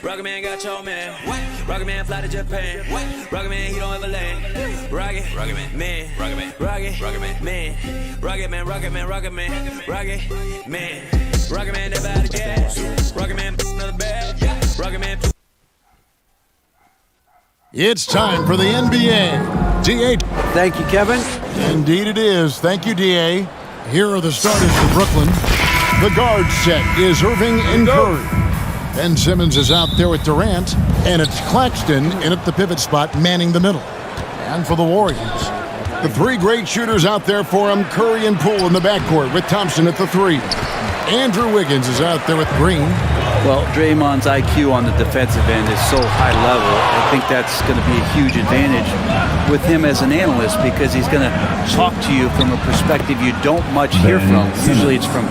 Rocket Man got your man. Rocket Man fly to Japan. Rocket Man, he don't ever land. Rocket Man. Rocket Man. Rocket Man. Rocket Man. Rocket Man. Rocket Man. Rocket Man. Rocket Man, never out of gas. Rocket Man, another bag. Rocket Man. It's time for the NBA. D.A. Thank you, Kevin. Indeed it is. Thank you, D.A. Here are the starters for Brooklyn. The guard set is Irving and Curry. Ben Simmons is out there with Durant, and it's Claxton in at the pivot spot manning the middle. And for the Warriors, the three great shooters out there for him, Curry and Poole in the backcourt with Thompson at the three. Andrew Wiggins is out there with Green. Well, Draymond's IQ on the defensive end is so high level. I think that's going to be a huge advantage with him as an analyst because he's going to talk to you from a perspective you don't much hear from. Usually it's from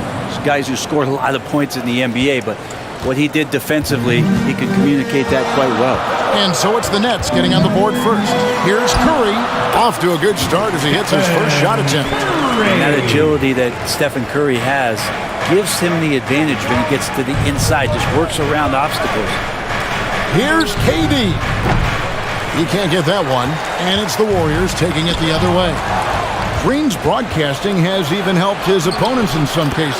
guys who scored a lot of points in the NBA, but what he did defensively, he could communicate that quite well. And so it's the Nets getting on the board first. Here's Curry, off to a good start as he hits his first shot attempt. And that agility that Stephen Curry has gives him the advantage when he gets to the inside, just works around obstacles. Here's KD. He can't get that one, and it's the Warriors taking it the other way. Green's broadcasting has even helped his opponents in some cases.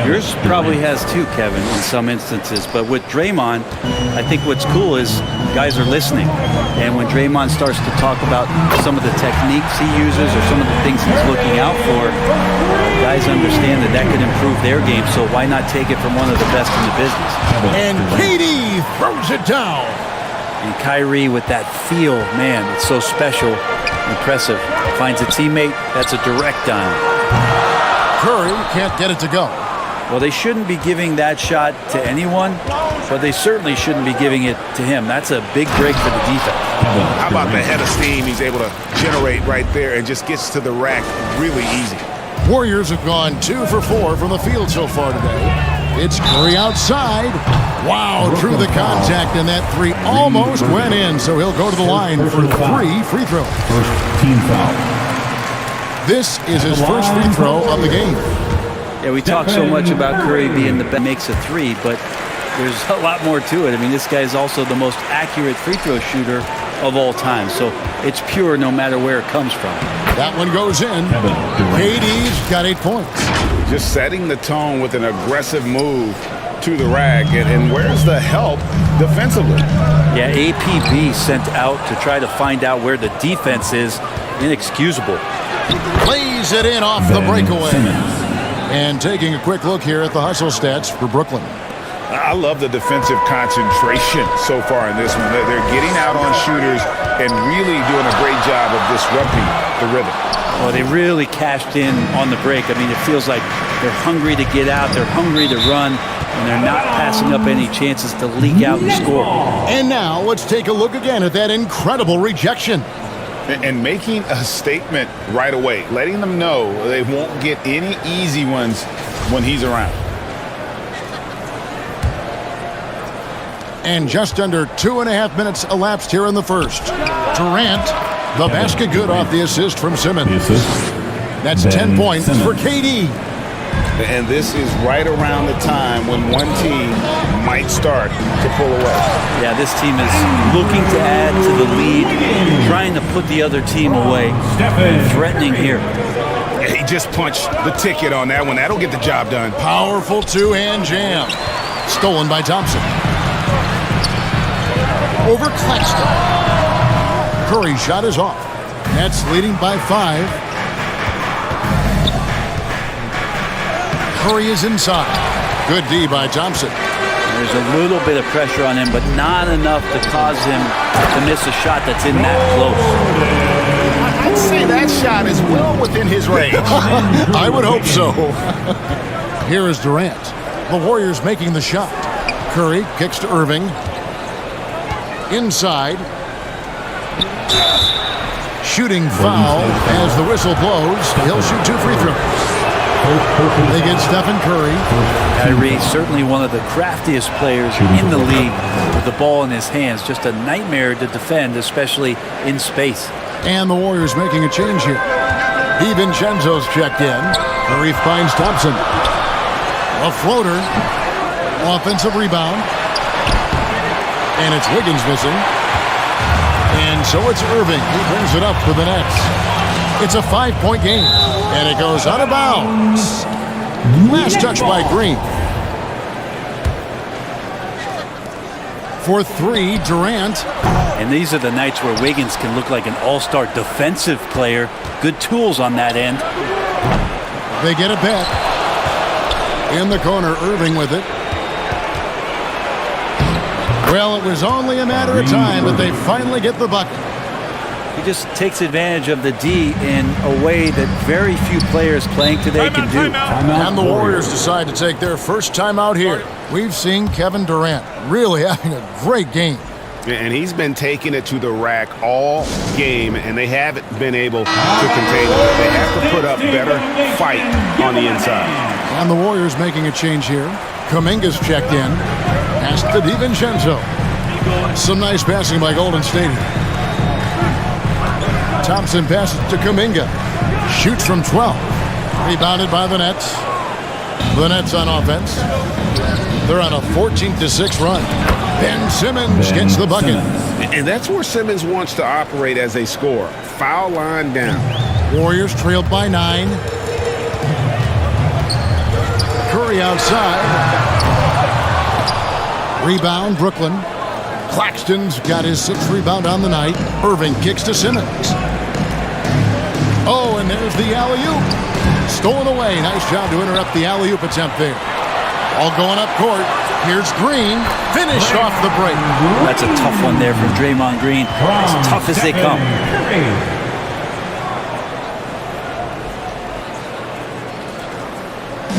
Yours probably has too, Kevin, in some instances. But with Draymond, I think what's cool is guys are listening. And when Draymond starts to talk about some of the techniques he uses or some of the things he's looking out for, guys understand that that could improve their game. So why not take it from one of the best in the business? And KD throws it down. And Kyrie with that feel, man, it's so special, impressive. Finds a teammate, that's a direct dime. Curry can't get it to go. Well, they shouldn't be giving that shot to anyone, but they certainly shouldn't be giving it to him. That's a big break for the defense. How about the head of steam he's able to generate right there and just gets to the rack really easy. Warriors have gone 2 for 4 from the field so far today. It's Curry outside. Wow, through the contact, and that three almost went in, so he'll go to the line for 3 free throws. First team foul. This is his first free throw of the game. Yeah, we talk so much about Curry being the best, makes a three, but there's a lot more to it. I mean, this guy is also the most accurate free throw shooter of all time, so it's pure no matter where it comes from. That one goes in. KD's got 8 points. Just setting the tone with an aggressive move to the rack, and where's the help defensively? Yeah, APB sent out to try to find out where the defense is. Inexcusable. Plays it in off the breakaway. And taking a quick look here at the hustle stats for Brooklyn. I love the defensive concentration so far in this one. They're getting out on shooters and really doing a great job of disrupting the rhythm. Well, they really cashed in on the break. I mean, it feels like they're hungry to get out, they're hungry to run, and they're not passing up any chances to leak out and score. And now let's take a look again at that incredible rejection. And making a statement right away, letting them know they won't get any easy ones when he's around. And just under 2.5 minutes elapsed here in the first. Durant, the basket good off the assist from Simmons. That's 10 points for KD. And this is right around the time when one team might start to pull away. Yeah, this team is looking to add to the lead, trying to put the other team away, threatening here. He just punched the ticket on that one. That'll get the job done. Powerful two-hand jam. Stolen by Thompson. Over Claxton. Curry's shot is off. Nets leading by 5. Curry is inside. Good D by Thompson. There's a little bit of pressure on him, but not enough to cause him to miss a shot that's in that close. I'd say that shot is well within his range. I would hope so. Here is Durant. The Warriors making the shot. Curry kicks to Irving. Inside. Shooting foul as the whistle blows. He'll shoot 2 free throws. They get Stephen Curry. Kyrie, certainly one of the craftiest players in the league with the ball in his hands. Just a nightmare to defend, especially in space. And the Warriors making a change here. DiVincenzo's checked in. Curry finds Thompson. A floater. Offensive rebound. And it's Wiggins missing. And so it's Irving who brings it up for the Nets. It's a 5-point game. And it goes out of bounds. Last touch by Green. For three, Durant. And these are the nights where Wiggins can look like an all-star defensive player. Good tools on that end. They get a bet. In the corner, Irving with it. Well, it was only a matter of time, but they finally get the bucket. He just takes advantage of the D in a way that very few players playing today can do. And the Warriors decide to take their first time out here. We've seen Kevin Durant really having a great game. And he's been taking it to the rack all game, and they haven't been able to contain it. They have to put up better fight on the inside. And the Warriors making a change here. Kuminga's checked in. Pass to DiVincenzo. Some nice passing by Golden State. Thompson passes to Kuminga. Shoots from 12. Rebounded by the Nets. The Nets on offense. They're on a 14-6 run. Ben Simmons gets the bucket. And that's where Simmons wants to operate as a scorer. Foul line down. Warriors trailed by 9. Curry outside. Rebound, Brooklyn. Claxton's got his 6th rebound on the night. Irving kicks to Simmons. Oh, and there's the alley-oop. Stolen away. Nice job to interrupt the alley-oop attempt there. All going up court. Here's Green. Finish off the break. That's a tough one there from Draymond Green. As tough as they come.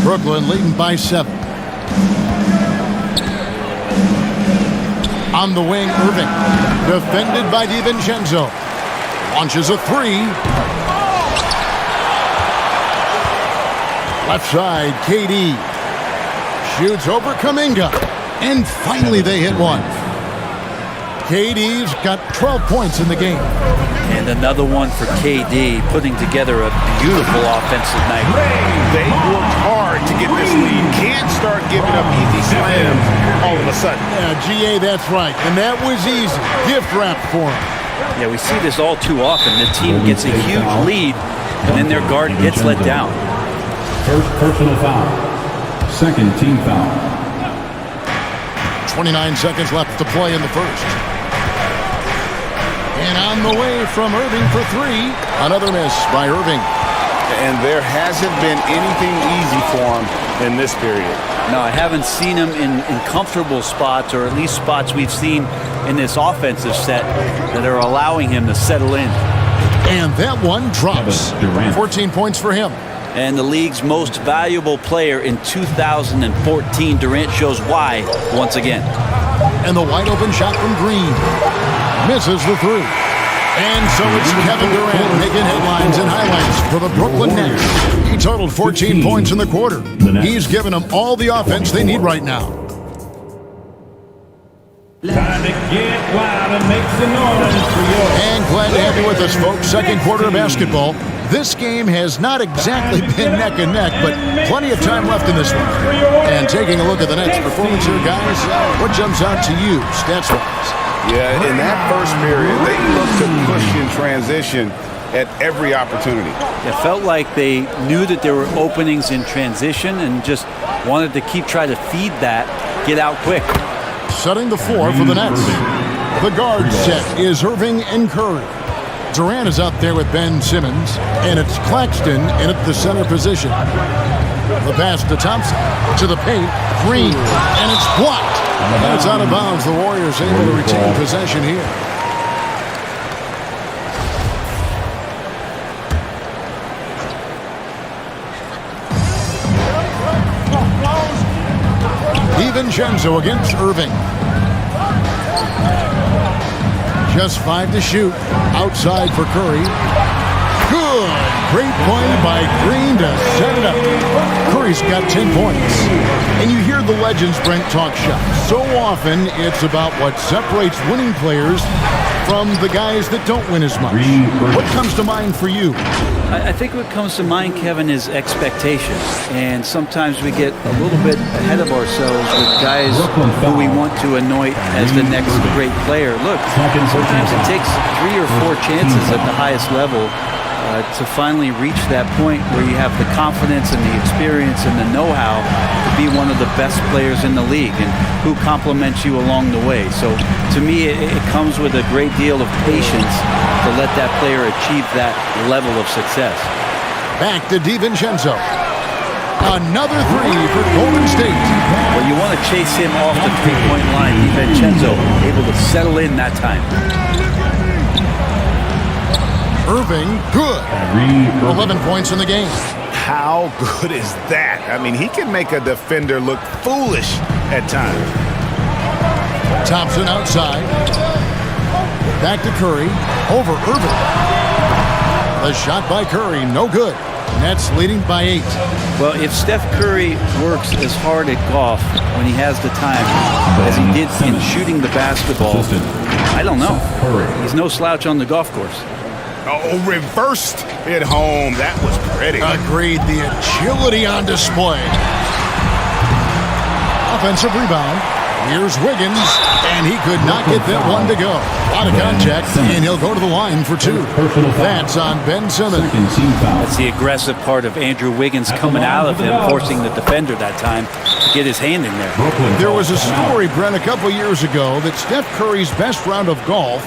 Brooklyn leading by 7. On the wing, Irving. Defended by DiVincenzo. Launches a 3. Left side, KD. Shoots over Kuminga. And finally they hit one. KD's got 12 points in the game. And another one for KD, putting together a beautiful offensive night. They worked hard to get this lead. Can't start giving up easy slams all of a sudden. Yeah, GA, that's right. And that was easy. Gift wrap for him. Yeah, we see this all too often. The team gets a huge lead, and then their guard gets let down. First personal foul. Second team foul. 29 seconds left to play in the first. And on the way from Irving for 3. Another miss by Irving. And there hasn't been anything easy for him in this period. No, I haven't seen him in comfortable spots, or at least spots we've seen in this offensive set that are allowing him to settle in. And that one drops. 14 points for him. And the league's most valuable player in 2014, Durant shows why once again. And the wide open shot from Green. Misses the 3. And so it's Kevin Durant making headlines and highlights for the Brooklyn Nets. He totaled 14 points in the quarter. He's given them all the offense they need right now. Time to get wild and make some noise for your... And glad to have you with us, folks. Second quarter of basketball. This game has not exactly been neck and neck, but plenty of time left in this one. And taking a look at the Nets' performance here, guys, what jumps out to you, stats-wise? Yeah, in that first period, they looked to push in transition at every opportunity. It felt like they knew that there were openings in transition and just wanted to keep trying to feed that, get out quick. Setting the floor for the Nets. The guard set is Irving and Curry. Durant is out there with Ben Simmons, and it's Claxton in at the center position. The pass to Thompson, to the paint, Green, and it's blocked. And it's out of bounds. The Warriors able to retain possession here. DiVincenzo against Irving. Just 5 to shoot. Outside for Curry. Good. Great play by Green to set it up. Curry's got 10 points. And you hear the legends Brent talk shop. So often it's about what separates winning players from the guys that don't win as much. What comes to mind for you? I think what comes to mind, Kevin, is expectations. And sometimes we get a little bit ahead of ourselves with guys who we want to anoint as the next great player. Look, sometimes it takes 3 or 4 chances at the highest level to finally reach that point where you have the confidence and the experience and the know-how to be one of the best players in the league, and who compliments you along the way. So to me, it comes with a great deal of patience to let that player achieve that level of success. Back to DiVincenzo. Another 3 for Golden State. Well, you want to chase him off the three-point line. DiVincenzo able to settle in that time. Irving, good. 11 points in the game. How good is that? I mean, he can make a defender look foolish at times. Thompson outside. Back to Curry. Over Irving. The shot by Curry, no good. Nets leading by 8. Well, if Steph Curry works as hard at golf when he has the time as he did in shooting the basketball, I don't know. He's no slouch on the golf course. Oh, reversed at home. That was pretty. Agreed. The agility on display. Offensive rebound. Here's Wiggins, and he could not get that one to go. Out of contact, and he'll go to the line for 2. That's on Ben Simmons. That's the aggressive part of Andrew Wiggins coming out of him, forcing the defender that time to get his hand in there. There was a story, Brent, a couple years ago that Steph Curry's best round of golf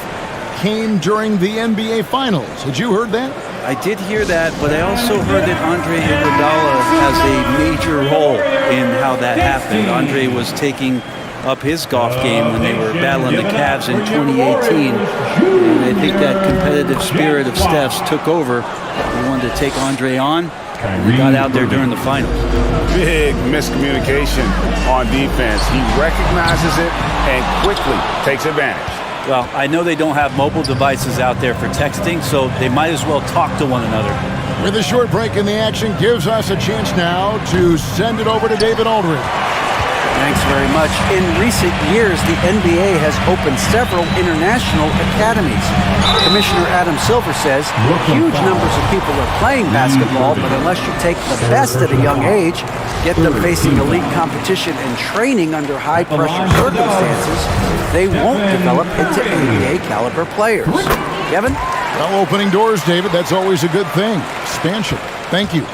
came during the NBA Finals. Had you heard that? I did hear that, but I also heard that Andre Iguodala has a major role in how that happened. Andre was taking up his golf game when they were battling the Cavs in 2018. And I think that competitive spirit of Steph's took over. He wanted to take Andre on, and he got out there during the finals. Big miscommunication on defense. He recognizes it and quickly takes advantage. Well, I know they don't have mobile devices out there for texting, so they might as well talk to one another. With a short break in the action, gives us a chance now to send it over to David Aldridge. Thanks very much. In recent years, the NBA has opened several international academies. Commissioner Adam Silver says huge numbers of people are playing basketball, but unless you take the best at a young age, get them facing elite competition and training under high-pressure circumstances, they won't develop into NBA-caliber players. Kevin? Well, opening doors, David, that's always a good thing. Expansion. Thank you.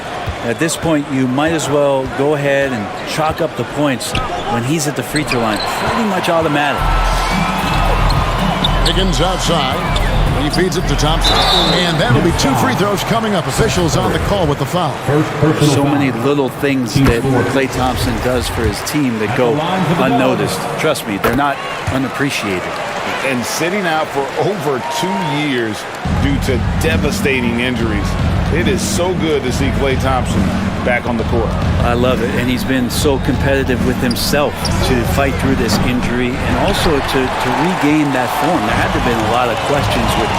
At this point, you might as well go ahead and chalk up the points when he's at the free throw line. Pretty much automatic. Higgins outside. He feeds it to Thompson. And that'll be 2 free throws coming up. Officials on the call with the foul. So many little things that Klay Thompson does for his team that go unnoticed. Trust me, they're not unappreciated. And sitting out for over 2 years due to devastating injuries. It is so good to see Klay Thompson back on the court. I love it, and he's been so competitive with himself to fight through this injury and also to regain that form. There had to have been a lot of questions with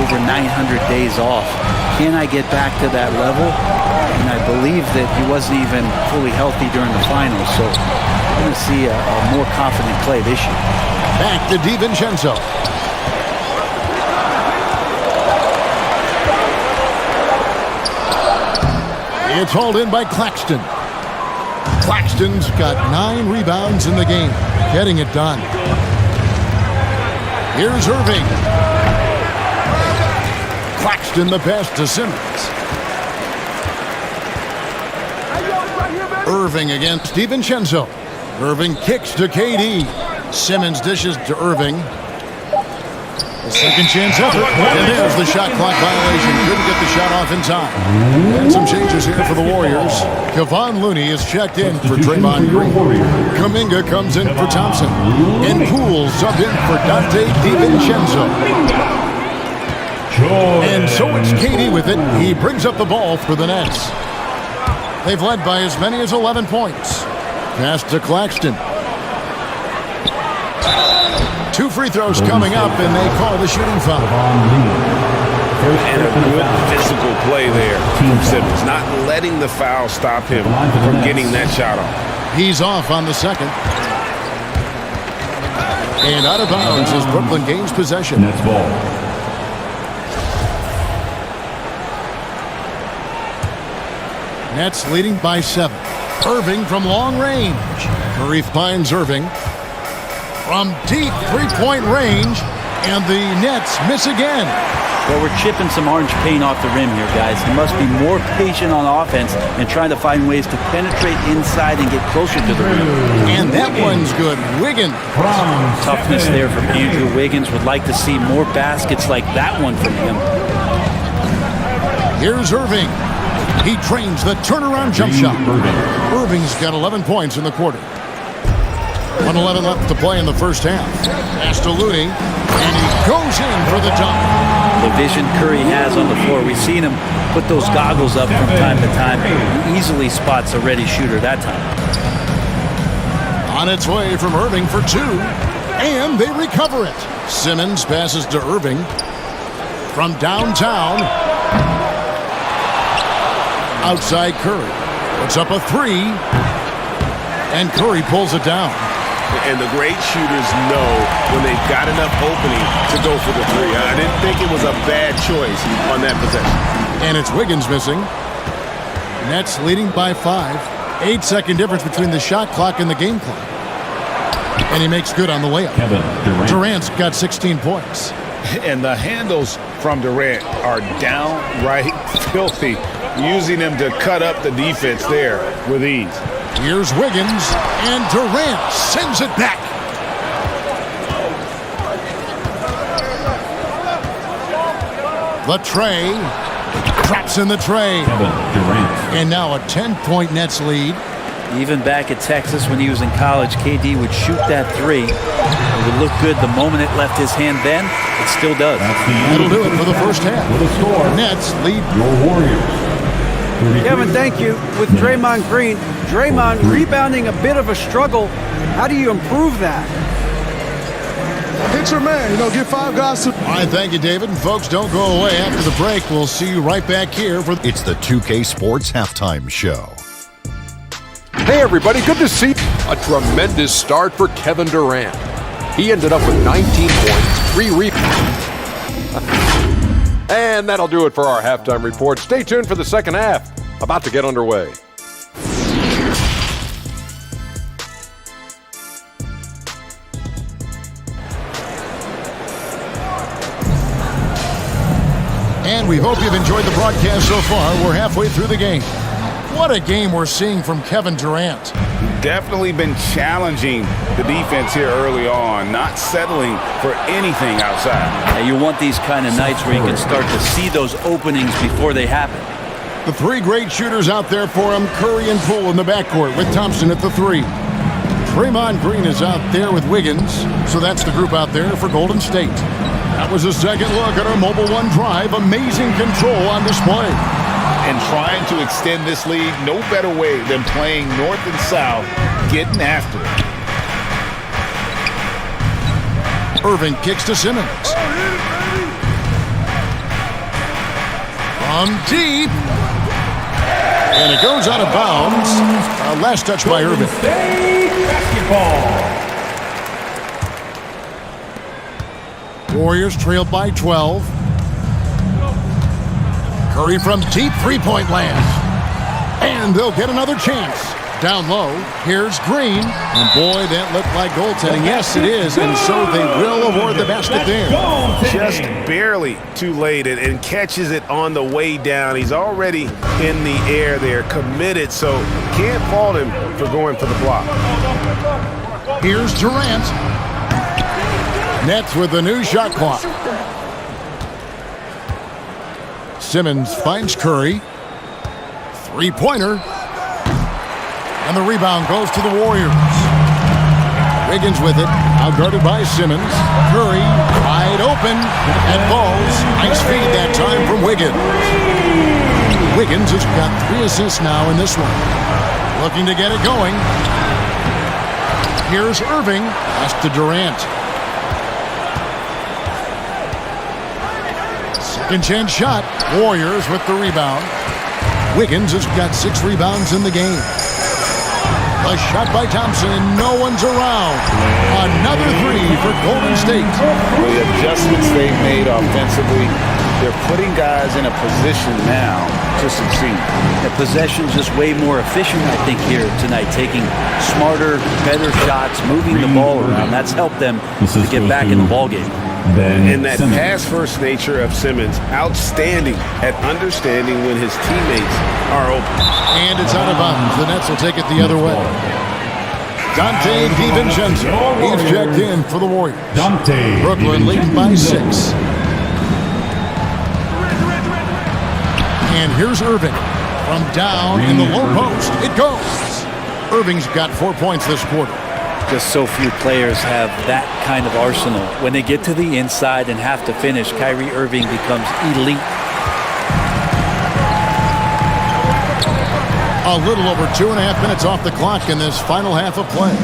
over 900 days off. Can I get back to that level? And I believe that he wasn't even fully healthy during the finals, so we're going to see a more confident Klay this year. Back to DiVincenzo. It's hauled in by Claxton. Claxton's got 9 rebounds in the game, getting it done. Here's Irving. Claxton the pass to Simmons. Irving against DiVincenzo. Irving kicks to KD. Simmons dishes to Irving. A second chance effort. And there's the shot clock violation. Couldn't get the shot off in time. And some changes here for the Warriors. Kevon Looney is checked in for Draymond Green. Kuminga comes in for Thompson. And Poole subbed in for Dante DiVincenzo. And so it's KD with it. He brings up the ball for the Nets. They've led by as many as 11 points. Pass to Claxton. 2 free throws coming up, and they call the shooting foul. And a good physical play there from Simmons, not letting the foul stop him from getting that shot off. He's off on the second. And out of bounds as Brooklyn gains possession. Nets ball. Nets leading by 7. Irving from long range. Curry finds Irving from deep three-point range, and the Nets miss again. Well, we're chipping some orange paint off the rim here, guys. He must be more patient on offense and trying to find ways to penetrate inside and get closer to the rim. And that one's good. Wiggins. Toughness there from Andrew Wiggins. Would like to see more baskets like that one from him. Here's Irving. He trains the turnaround jump shot. Irving's got 11 points in the quarter. 1:11 left to play in the first half. Pass to Looney, and he goes in for the dunk. The vision Curry has on the floor. We've seen him put those goggles up from time to time. He easily spots a ready shooter that time. On its way from Irving for 2, and they recover it. Simmons passes to Irving from downtown. Outside Curry. Puts up a 3, and Curry pulls it down. And the great shooters know when they've got enough opening to go for the 3. I didn't think it was a bad choice on that possession. And it's Wiggins missing. Nets leading by 5. 8-second difference between the shot clock and the game clock. And he makes good on the layup. Kevin Durant. Durant's got 16 points. And the handles from Durant are downright filthy, using them to cut up the defense there with ease. Here's Wiggins, and Durant sends it back. The tray. Traps in the tray. Kevin Durant. And now a 10-point Nets lead. Even back at Texas when he was in college, KD would shoot that 3. It would look good the moment it left his hand then. It still does. That'll do it for the first half. With a score, Nets lead. your Warriors. 33. Kevin, thank you. With Draymond Green, Draymond rebounding a bit of a struggle. How do you improve that? Hit your man, get 5 guys to... All right, thank you, David. And folks, don't go away after the break. We'll see you right back here for... It's the 2K Sports Halftime Show. Hey everybody, good to see a tremendous start for Kevin Durant. He ended up with 19 points, 3 rebounds. And that'll do it for our halftime report. Stay tuned for the second half, about to get underway. And we hope you've enjoyed the broadcast so far. We're halfway through the game. What a game we're seeing from Kevin Durant. Definitely been challenging the defense here early on, not settling for anything outside. Now, you want these kind of nights where you can start to see those openings before they happen. The 3 great shooters out there for him, Curry and Poole in the backcourt with Thompson at the 3. Draymond Green is out there with Wiggins, so that's the group out there for Golden State. That was a second look at our Mobile One Drive. Amazing control on display. And trying to extend this lead, no better way than playing north and south, getting after it. Irving kicks to Simmons. From deep. And it goes out of bounds. Last touch by Irving. Warriors trail by 12. Curry from deep three-point land. And they'll get another chance. Down low, here's Green. And boy, that looked like goaltending. Yes, it is. And so they will award the basket there. Just barely too late and catches it on the way down. He's already in the air there, committed, so can't fault him for going for the block. Here's Durant. Nets with the new shot clock. Simmons finds Curry. Three-pointer. And the rebound goes to the Warriors. Wiggins with it. Outguarded by Simmons. Curry wide open. And falls. Nice feed that time from Wiggins. Wiggins has got 3 assists now in this one. Looking to get it going. Here's Irving. Pass to Durant. Second chance shot. Warriors with the rebound. Wiggins has got 6 rebounds in the game. A shot by Thompson, and no one's around. Another 3 for Golden State. The adjustments they've made offensively, they're putting guys in a position now to succeed. The possession's just way more efficient, I think, here tonight. Taking smarter, better shots, moving the ball around. That's helped them to get back in the ballgame. And that pass-first nature of Simmons, outstanding at understanding when his teammates are open. And it's out of bounds. The Nets will take it the other way. Dante DiVincenzo. He's checked in for the Warriors. Brooklyn leading by 6. And here's Irving from down in the low post. It goes. Irving's got 4 points this quarter. Just so few players have that kind of arsenal. When they get to the inside and have to finish, Kyrie Irving becomes elite. A little over 2.5 minutes off the clock in this final half of play.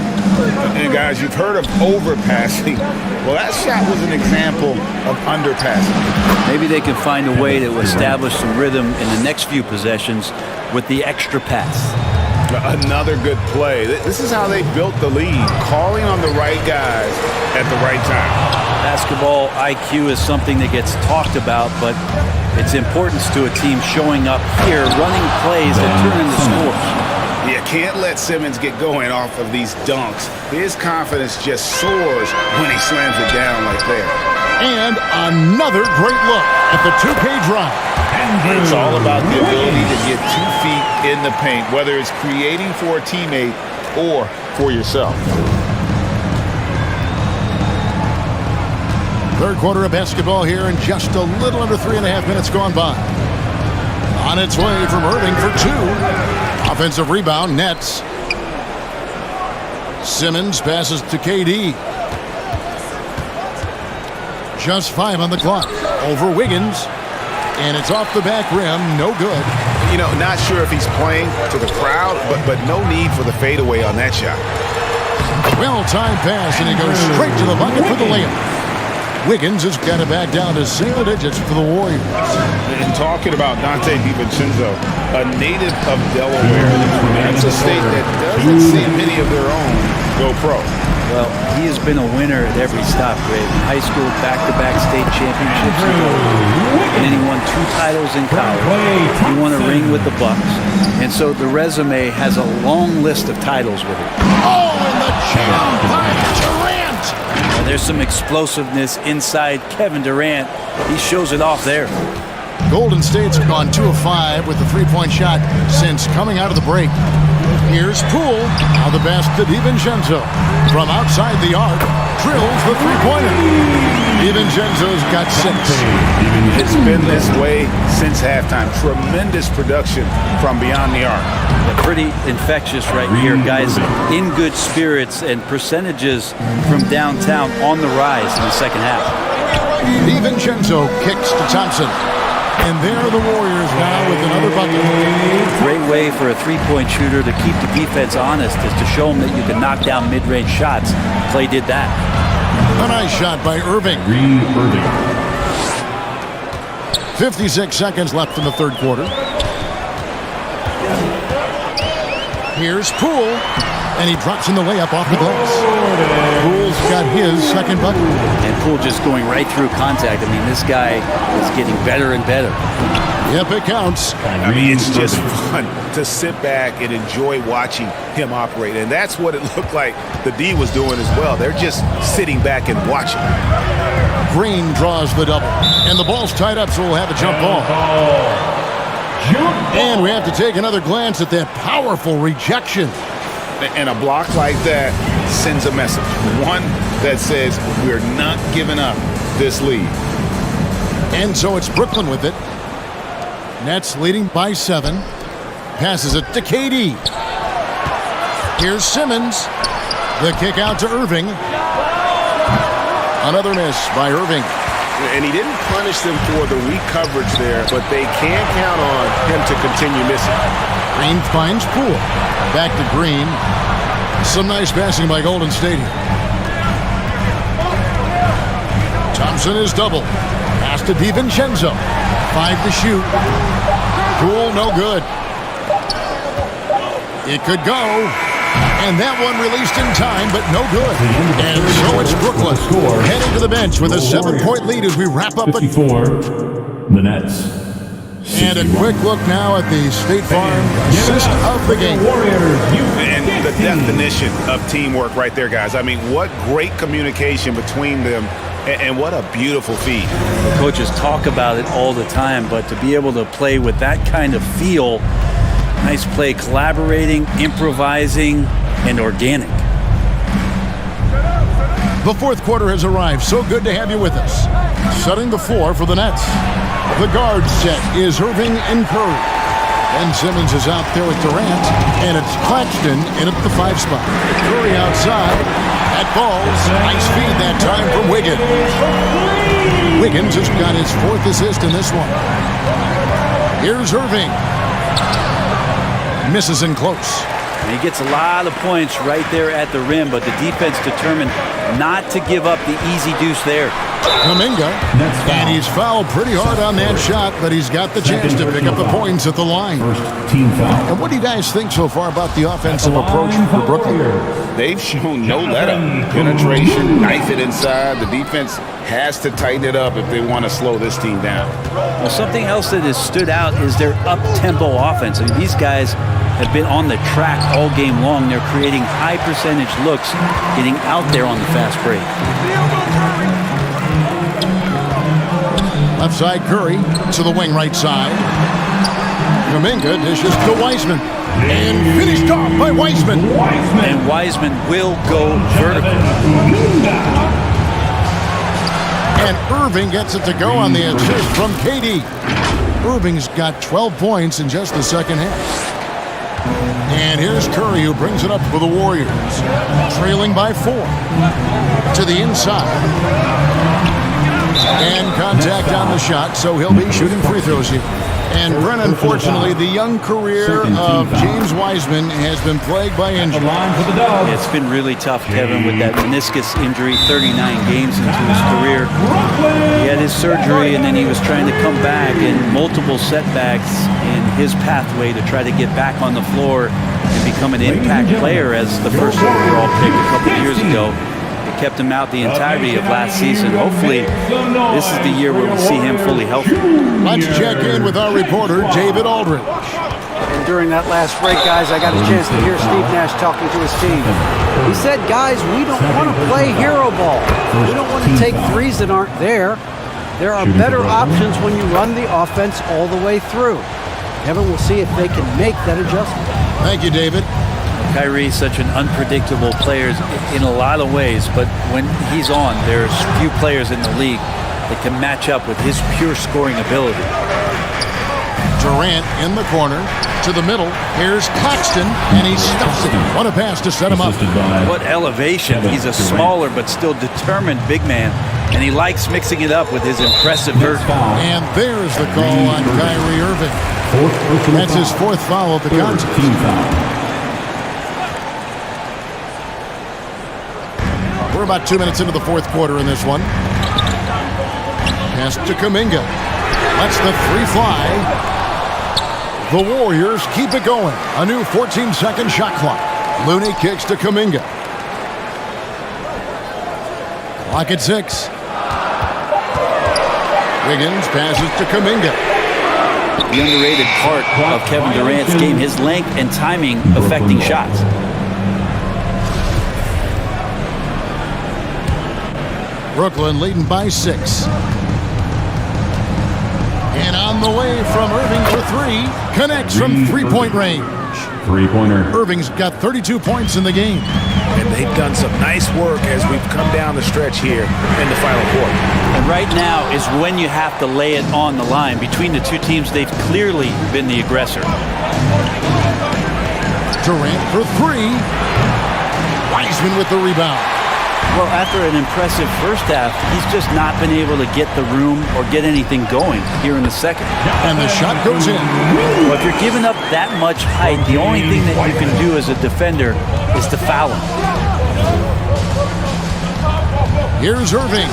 And guys, you've heard of overpassing. Well, that shot was an example of underpassing. Maybe they can find a way to establish some rhythm in the next few possessions with the extra pass. Another good play. This is how they built the lead, calling on the right guys at the right time. Basketball IQ is something that gets talked about, but its importance to a team showing up here, running plays that turn into scores. You can't let Simmons get going off of these dunks. His confidence just soars when he slams it down like that. And another great look at the 2K drive. It's all about the ability to get 2 feet in the paint, whether it's creating for a teammate or for yourself. Third quarter of basketball here, and just a little under 3.5 minutes gone by. On its way from Irving for 2. Offensive rebound, Nets. Simmons passes to KD. Just 5 on the clock. Over Wiggins. And it's off the back rim. No good. You know, not sure if he's playing to the crowd, but no need for the fadeaway on that shot. Well-timed pass, and it goes straight to the bucket for the layup. Wiggins has got it back down to single digits for the Warriors. And talking about Dante DiVincenzo, a native of Delaware, that's a state that doesn't see many of their own go pro. Well, he has been a winner at every stop, Ray. In high school, back-to-back state championships. And then he won 2 titles in college. He won a ring with the Bucks. And so the resume has a long list of titles with it. Oh, and the jam by Durant! And there's some explosiveness inside Kevin Durant. He shows it off there. Golden State's gone 2 of 5 with the 3-point shot since coming out of the break. Here's Poole. Now the pass to DiVincenzo. From outside the arc, drills the 3-pointer. DiVincenzo's got 6. It's been this way since halftime. Tremendous production from beyond the arc. Yeah, pretty infectious right here, guys. In good spirits, and percentages from downtown on the rise in the second half. DiVincenzo kicks to Thompson. And there are the Warriors now with another bucket. Great way for a 3-point shooter to keep the defense honest is to show them that you can knock down mid-range shots. Clay did that. A nice shot by Irving. 56 seconds left in the third quarter. Here's Poole. And he drops in the layup off the glass. Poole's got his second bucket. And Poole just going right through contact. I mean, this guy is getting better and better. Yep, it counts. I mean, it's just fun to sit back and enjoy watching him operate. And that's what it looked like the D was doing as well. They're just sitting back and watching. Green draws the double. And the ball's tied up, so we'll have a jump ball. And we have to take another glance at that powerful rejection. And a block like that sends a message. One that says we're not giving up this lead. And so it's Brooklyn with it. Nets leading by 7. Passes it to KD. Here's Simmons. The kick out to Irving. Another miss by Irving. And he didn't punish them for the weak coverage there, but they can count on him to continue missing. Green finds Poole. Back to Green. Some nice passing by Golden State. Thompson is double. Pass to DiVincenzo. 5 to shoot. Cool, no good. It could go. And that one released in time, but no good. And so it's Brooklyn heading to the bench with a 7-point lead as we wrap up. 54, the Nets. And a quick look now at the State Farm assist of the game. And the definition of teamwork right there, guys. I mean, what great communication between them, and what a beautiful feed. The coaches talk about it all the time, but to be able to play with that kind of feel, nice play, collaborating, improvising, and organic. The fourth quarter has arrived. So good to have you with us. Setting the floor for the Nets. The guard set is Irving and Curry. Ben Simmons is out there with Durant, and it's Claxton in at the 5 spot. Curry outside. That falls. Nice feed that time from Wiggins. Wiggins has got his 4th assist in this one. Here's Irving. Misses in close. And he gets a lot of points right there at the rim, but the defense determined not to give up the easy deuce there. Kuminga, and he's fouled pretty hard on that shot, but he's got the chance to pick up the points at the line. First team foul. And what do you guys think so far about the offensive approach for Brooklyn? They've shown no let-up. Penetration, knife it inside. The defense has to tighten it up if they want to slow this team down. Well, something else that has stood out is their up-tempo offense. I mean, these guys have been on the track all game long. They're creating high-percentage looks, getting out there on the fast break. Left side, Curry to the wing right side. Kuminga dishes to Wiseman. And finished off by Wiseman. And Wiseman will go vertical. And Irving gets it to go on the assist from KD. Irving's got 12 points in just the second half. And here's Curry, who brings it up for the Warriors. Trailing by 4. To the inside. And contact on the shot, so he'll be shooting free throws here. And Brent, unfortunately, the young career of James Wiseman has been plagued by injury. It's been really tough, Kevin, with that meniscus injury, 39 games into his career. He had his surgery, and then he was trying to come back, and multiple setbacks in his pathway to try to get back on the floor and become an impact player as the first overall pick a couple of years ago. Kept him out the entirety of last season. Hopefully, this is the year where we see him fully healthy. Let's check in with our reporter, David Aldridge. And during that last break, guys, I got a chance to hear Steve Nash talking to his team. He said, guys, we don't want to play hero ball. We don't want to take threes that aren't there. There are better options when you run the offense all the way through. Kevin, we'll see if they can make that adjustment. Thank you, David. Kyrie's such an unpredictable player in a lot of ways, but when he's on, there's few players in the league that can match up with his pure scoring ability. Durant in the corner to the middle. Here's Claxton, and he stuffs it. What a pass to set him up. What elevation. He's a smaller but still determined big man, and he likes mixing it up with his impressive vert. And there's the call on Kyrie Irving. That's his 4th foul of the contest. We're about 2 minutes into the 4th quarter in this one. Pass to Kuminga. Lets the 3 fly. The Warriors keep it going. A new 14-second shot clock. Looney kicks to Kuminga. Clock at 6. Wiggins passes to Kuminga. The underrated part of Kevin Durant's game, his length and timing affecting shots. Brooklyn leading by 6. And on the way from Irving for 3. Connects from 3-point range. Three-pointer. Irving's got 32 points in the game. And they've done some nice work as we've come down the stretch here in the final quarter. And right now is when you have to lay it on the line. Between the two teams, they've clearly been the aggressor. Durant for 3. Wiseman with the rebound. Well, after an impressive first half, he's just not been able to get the room or get anything going here in the second. And the shot goes in. Well, if you're giving up that much height, the only thing that you can do as a defender is to foul him. Here's Irving.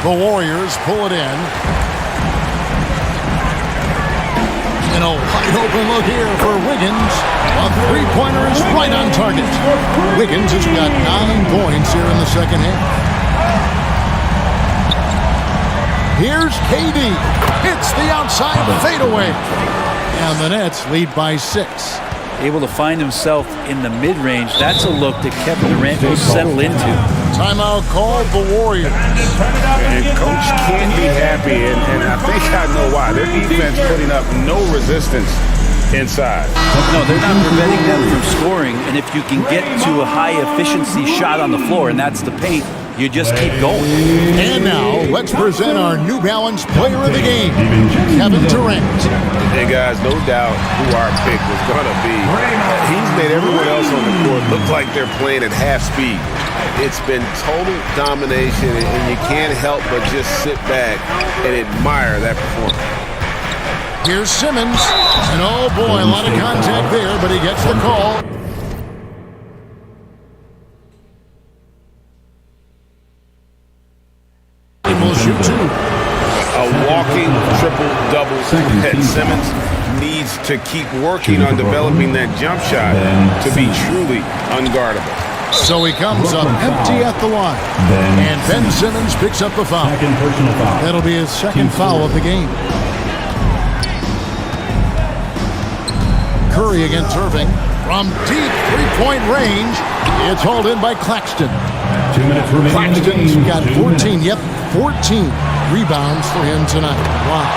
The Warriors pull it in. And a wide open look here for Wiggins. A three-pointer is right on target. Wiggins has got 9 points here in the second half. Here's KD. It's the outside fadeaway. And the Nets lead by 6. Able to find himself in the mid-range. That's a look that Kevin Durant will settle into. Timeout called the Warriors. And Coach can't be happy, and I think I know why. Their defense putting up no resistance inside. No, they're not preventing them from scoring, and if you can get to a high-efficiency shot on the floor, and that's the paint, you just keep going. And now, let's present our New Balance player of the game, Kevin Durant. Hey, guys, no doubt who our pick was going to be. He's made everyone else on the court look like they're playing at half speed. It's been total domination, and you can't help but just sit back and admire that performance. Here's Simmons. And oh boy, a lot of contact there, but he gets the call. Will shoot 2. A walking triple-double. Simmons needs to keep working on developing that jump shot to be truly unguardable. So he comes up empty at the line. And Ben Simmons picks up the foul. That'll be his second foul of the game. Curry against Irving. From deep three-point range, it's hauled in by Claxton. 2 minutes remaining. Claxton's got 14. Yep, 14 rebounds for him tonight. Wow.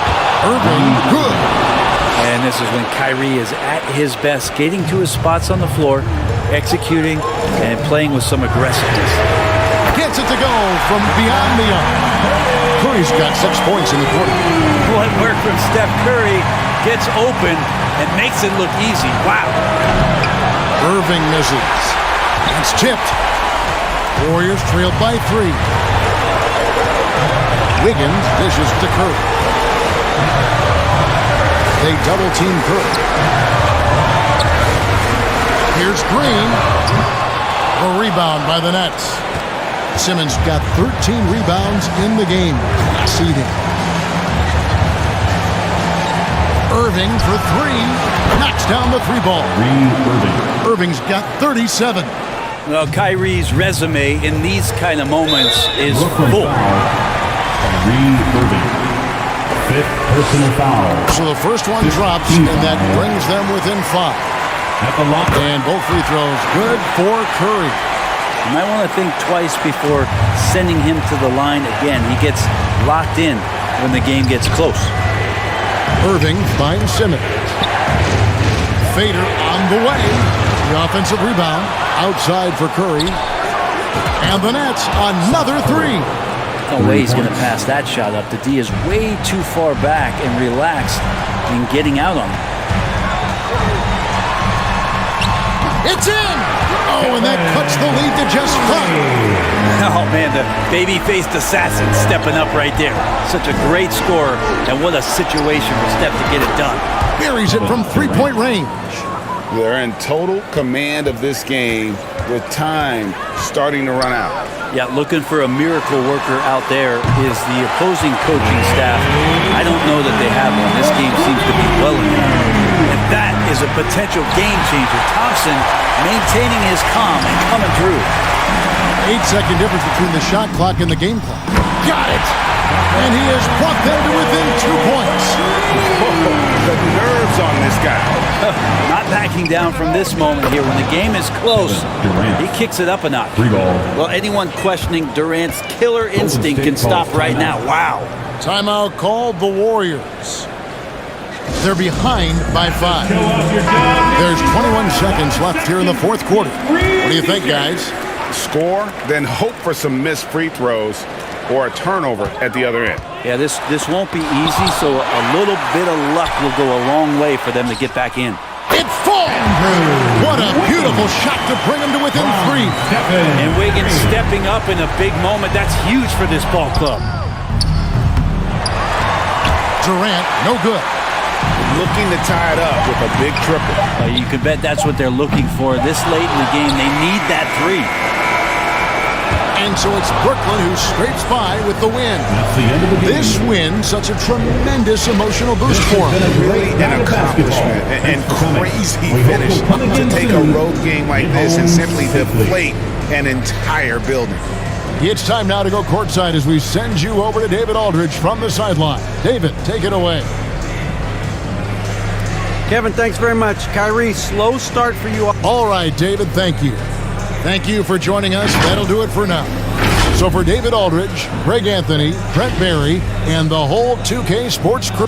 Irving, good. And this is when Kyrie is at his best, getting to his spots on the floor, executing, and playing with some aggressiveness. Gets it to go from beyond the arc. Curry's got 6 points in the quarter. What work from Steph Curry, gets open and makes it look easy. Wow. Irving misses. It's tipped. Warriors trailed by 3. Wiggins dishes to Curry. They double-team Curry. Here's Green. A rebound by the Nets. Simmons got 13 rebounds in the game. Exceeding. Irving for 3. Knocks down the 3-ball. Irving's got 37. Well, Kyrie's resume in these kind of moments is full. Fifth personal foul. So the first one drops, and that brings them within 5. And both free throws good for Curry. You might want to think twice before sending him to the line again. He gets locked in when the game gets close. Irving finds Simmons. Fader on the way. The offensive rebound outside for Curry. And the Nets, another 3. No way he's going to pass that shot up. The D is way too far back and relaxed in getting out on him. It's in! Oh, and that cuts the lead to just 5. Oh, man, the baby-faced assassin stepping up right there. Such a great scorer, and what a situation for Steph to get it done. Buries it from 3-point range. They're in total command of this game with time starting to run out. Yeah, looking for a miracle worker out there is the opposing coaching staff. I don't know that they have one. This game seems to be well enough. And that is a potential game changer. Thompson maintaining his calm and coming through. 8-second difference between the shot clock and the game clock. Got it! And he has brought them to within 2 points. The nerves on this guy. Not backing down from this moment here. When the game is close, he kicks it up a notch. Well, anyone questioning Durant's killer instinct can stop right now. Wow. Timeout called the Warriors. They're behind by 5. There's 21 seconds left here in the fourth quarter. What do you think, guys? Score, then hope for some missed free throws or a turnover at the other end. Yeah, this won't be easy, so a little bit of luck will go a long way for them to get back in. It falls! What a beautiful shot to bring them to within 3. And Wiggins stepping up in a big moment. That's huge for this ball club. Durant, no good. Looking to tie it up with a big triple. You can bet that's what they're looking for this late in the game. They need that 3. And going, so it's Brooklyn who scrapes by with the win. That's the end of the game. This win, such a tremendous emotional boost for him. Really an accomplishment and crazy finish to take a road game like this and simply deflate an entire building. It's time now to go courtside as we send you over to David Aldridge from the sideline. David, take it away. Kevin, thanks very much. Kyrie, slow start for you. All right, David, thank you. Thank you for joining us. That'll do it for now. So for David Aldridge, Greg Anthony, Brent Barry, and the whole 2K Sports crew.